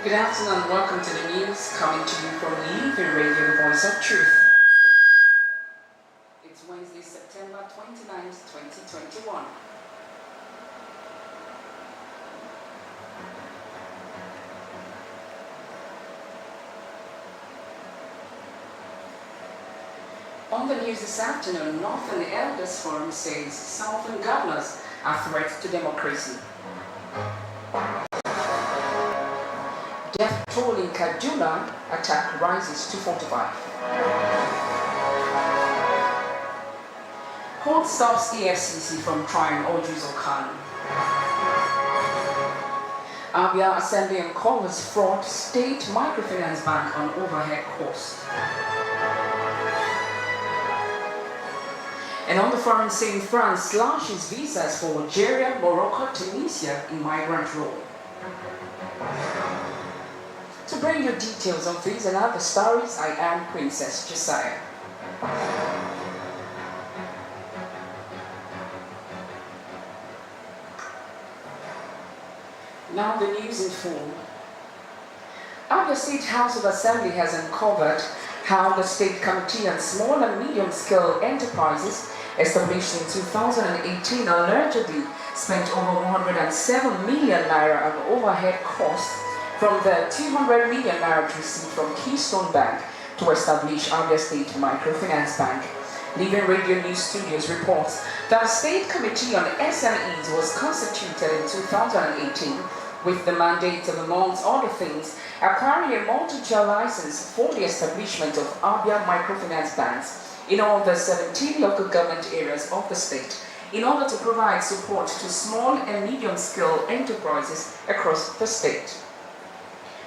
Good afternoon and welcome to the news coming to you from Living Radio, the Voice of Truth. It's Wednesday, September 29th, 2021. On the news this afternoon, Northern Elders Forum says Southern governors are threats to democracy. Death toll in Kaduna, attack rises to 45. Court stops EFCC from trying Ojuzo Kanu. Abia Assembly uncovers fraud State Microfinance Bank on overhead cost. And on the foreign scene, France slashes visas for Algeria, Morocco, Tunisia in migrant role. To bring you details on these and other stories, I am Princess Josiah. Now the news in full. Abia State House of Assembly has uncovered how the State Committee on Small and Medium-Scale Enterprises, established in 2018, allegedly spent over 107 million naira on overhead costs from the 200 million naira received from Keystone Bank to establish Abia State Microfinance Bank. Living Radio News Studios reports that the State Committee on SMEs was constituted in 2018 with the mandate of, amongst other things, acquiring a multi-chair license for the establishment of Abia Microfinance Banks in all the 17 local government areas of the state in order to provide support to small and medium-scale enterprises across the state.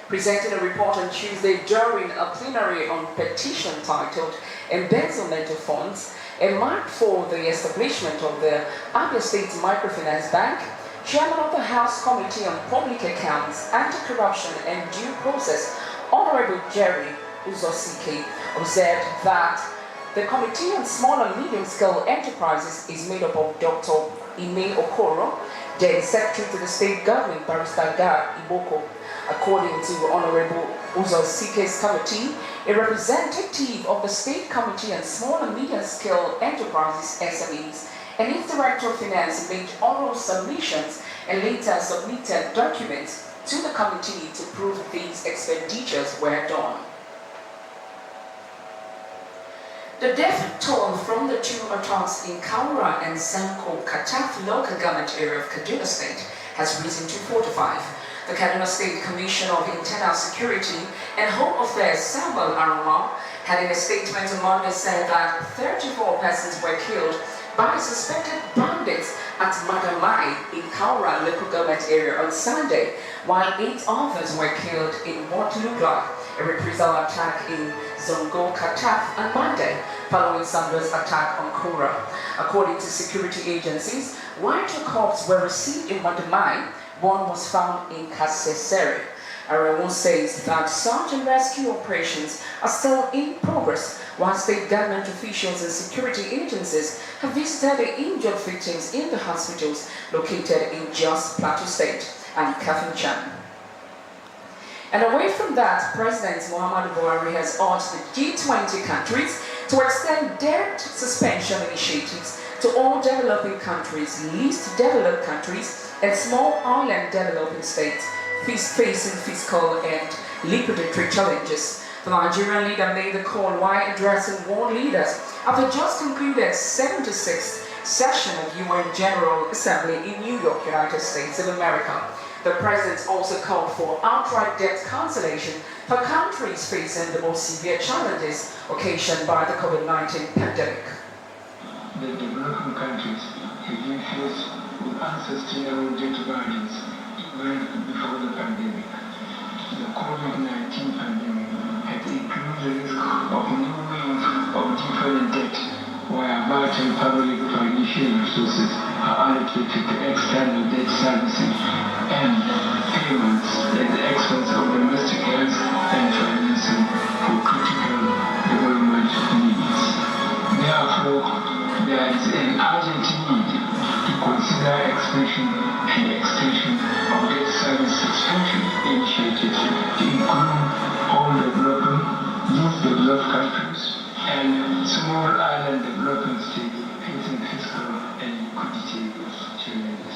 Presenting a report on Tuesday during a plenary on petition titled Embezzlement of Funds, a mark for the establishment of the Abia State Microfinance Bank, Chairman of the House Committee on Public Accounts, Anti-Corruption and Due Process, Honorable Jerry Uzosike, observed that the Committee on Small and Medium-Scale Enterprises is made up of Dr. Ime Okoro, then Secretary to the State Government, Barrister Gar Iboko. According to Honorable Uzosike's committee, a representative of the State Committee on Small and Medium-Scale Enterprises, SMEs, and its Director of Finance made oral submissions and later submitted documents to the committee to prove these expenditures were done. The death toll from the two attacks in Kaura and Sanko Kataf local government area of Kaduna State has risen to 45. The Kaduna State Commissioner of Internal Security and Home Affairs, Samuel Arama, had in a statement on Monday said that 34 persons were killed by suspected bandits at Madamai in Kaura local government area on Sunday, while 8 others were killed in what looked like a reprisal attack in Zongo Kataf on Monday, following Sunday's attack on Kaura. According to security agencies, 1 corpses were received in Madamai, 1 was found in Kasesere. Arawan says that search and rescue operations are still in progress, while state government officials and security agencies have visited the injured victims in the hospitals located in Jos Plateau State and Kafanchan. And away from that, President Muhammadu Buhari has urged the G20 countries to extend debt suspension initiatives to all developing countries, least developed countries, and small island developing states facing fiscal and liquidatory challenges. The Nigerian leader made the call while addressing world leaders at the just concluded 76th session of UN General Assembly in New York, United States of America. The president also called for outright debt cancellation for countries facing the most severe challenges occasioned by the COVID-19 pandemic. The developing countries have been faced with unsustainable debt burdens even before the pandemic. The COVID-19 pandemic had increased the risk of new waves of different debt, where vast public financial resources are allocated to external debt servicing and payments at the expense of domestic health and financing for critical development needs. Therefore, there is an urgent need to consider expansion and extension of debt service suspension initiatives countries and small island developing states facing fiscal and liquidity challenges.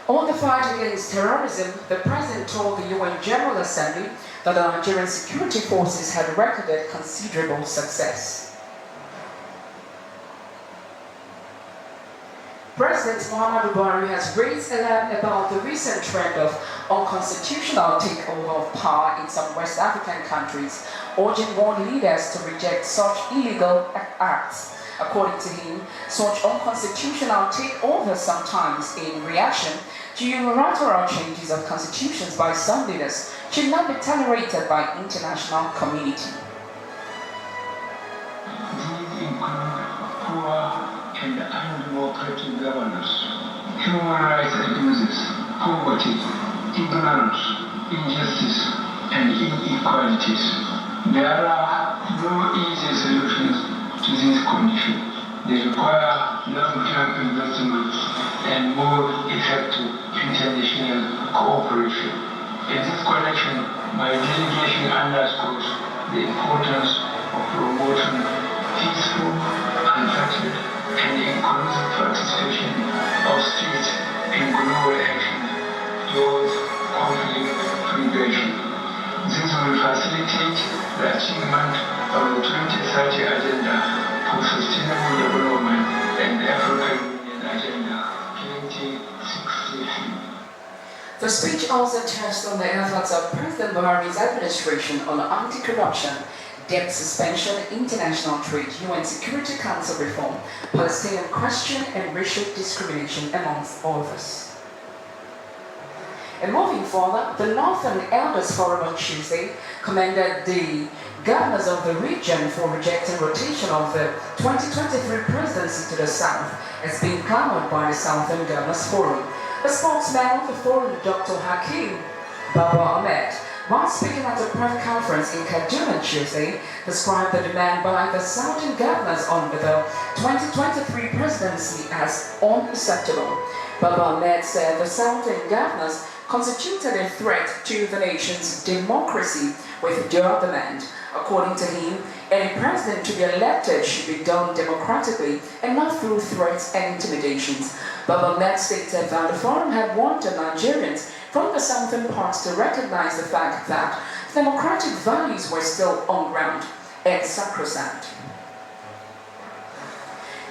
On the fight against terrorism, the President told the UN General Assembly that the Nigerian security forces had recorded considerable success. President Muhammadu Buhari has raised alarm about the recent trend of unconstitutional takeover of power in some West African countries, urging world leaders to reject such illegal acts. According to him, such unconstitutional takeovers sometimes in reaction to unilateral changes of constitutions by some leaders should not be tolerated by international community. These include poor and undemocratic governance, human rights abuses, poverty, ignorance, injustice, and inequalities. There are no easy solutions to these conditions. They require long-term investments and more effective international cooperation. In this connection, my delegation underscores the importance of promoting peaceful, unfettered, and inclusive participation of states in global action towards conflict prevention. This will facilitate the achievement of the 2030 Agenda for Sustainable Development and the African Union Agenda 2063. The speech also touched on the efforts of President Buhari's administration on anti-corruption, debt suspension, international trade, UN Security Council reform, Palestinian question, and racial discrimination, amongst others. And moving further, the Northern Elders Forum on Tuesday commended the governors of the region for rejecting rotation of the 2023 presidency to the South as being clamored by the Southern Governors Forum. The spokesman of the forum, Dr. Hakeem Baba Ahmed, while speaking at a press conference in Kaduna Tuesday, described the demand by the Southern governors under the 2023 presidency as unacceptable. Baba Ahmed said the Southern governors constituted a threat to the nation's democracy with their demand. According to him, any president to be elected should be done democratically and not through threats and intimidations. Baba Ahmed stated that the forum had wanted Nigerians from the southern parts to recognize the fact that democratic values were still on ground and sacrosanct.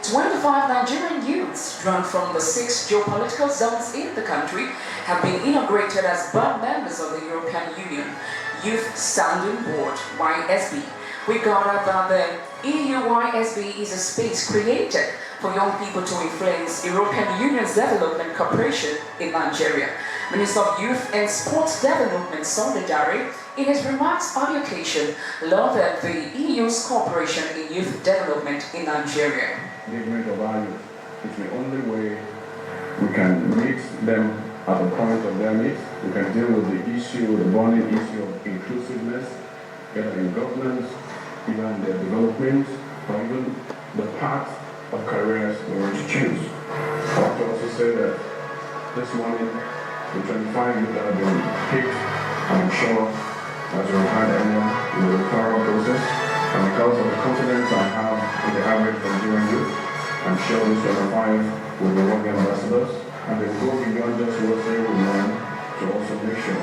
25 Nigerian youths drawn from the 6 geopolitical zones in the country have been inaugurated as board members of the European Union Youth Sounding Board, YSB. We gather that the EU YSB is a space created for young people to influence European Union's development cooperation in Nigeria. Minister of Youth and Sports Development, Sunday Dare, in his remarks on the occasion, lauded the EU's cooperation in youth development in Nigeria. Engagement of our youth is the only way we can meet them at the point of their needs. We can deal with the issue, the burning issue of inclusiveness, whether in governance, even in their development, or even the path of careers we want to choose. I want to also say that this morning, the 25 youth that have been picked, I'm sure, as you had earlier, in the referral process, and because of the confidence I have in the average Nigerian youth, I'm sure these 25 will be working ambassadors, and they will go beyond just what they will learn to also make sure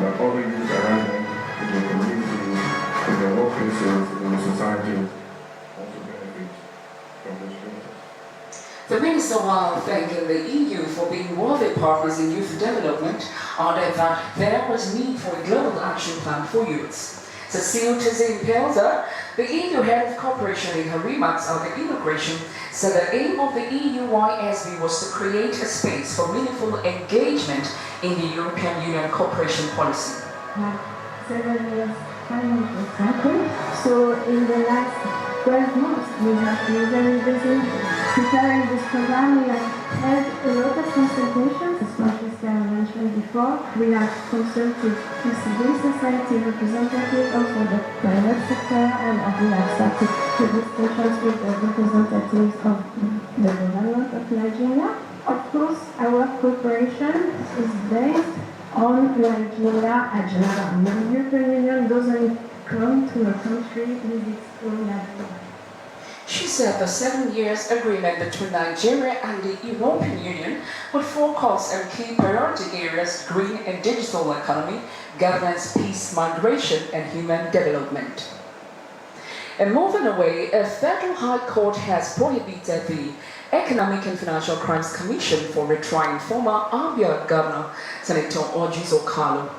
that all the youth around them, in their communities, in their workplaces, in the society, also benefit from this process. The minister, while thanking the EU for being worthy partners in youth development, added that there was need for a global action plan for youths. Cecile Tizin-Pelzer, the EU head of cooperation, in her remarks on the inauguration, said the aim of the EU YSB was to create a space for meaningful engagement in the European Union cooperation policy. 7 years financial cycle. So in the last 12 months, we have been very busy preparing this program. We have had a lot of consultations, as Patricia mentioned before. We have consulted civil society representatives, also the private sector, and we have started the discussions with the representatives of the government of Nigeria. Of course, our cooperation is based on Nigeria agenda. The European Union doesn't come to a country with its own language. She said the 7 years agreement between Nigeria and the European Union would focus on key priority areas: green and digital economy, governance, peace, migration, and human development. And moving away, a federal high court has prohibited the Economic and Financial Crimes Commission for retrying former Abia Governor Senator Orji's Okalu.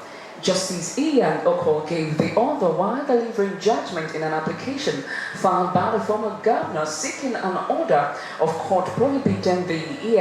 Justice Ian Okor gave the order while delivering judgment in an application filed by the former governor seeking an order of court prohibiting the EFCC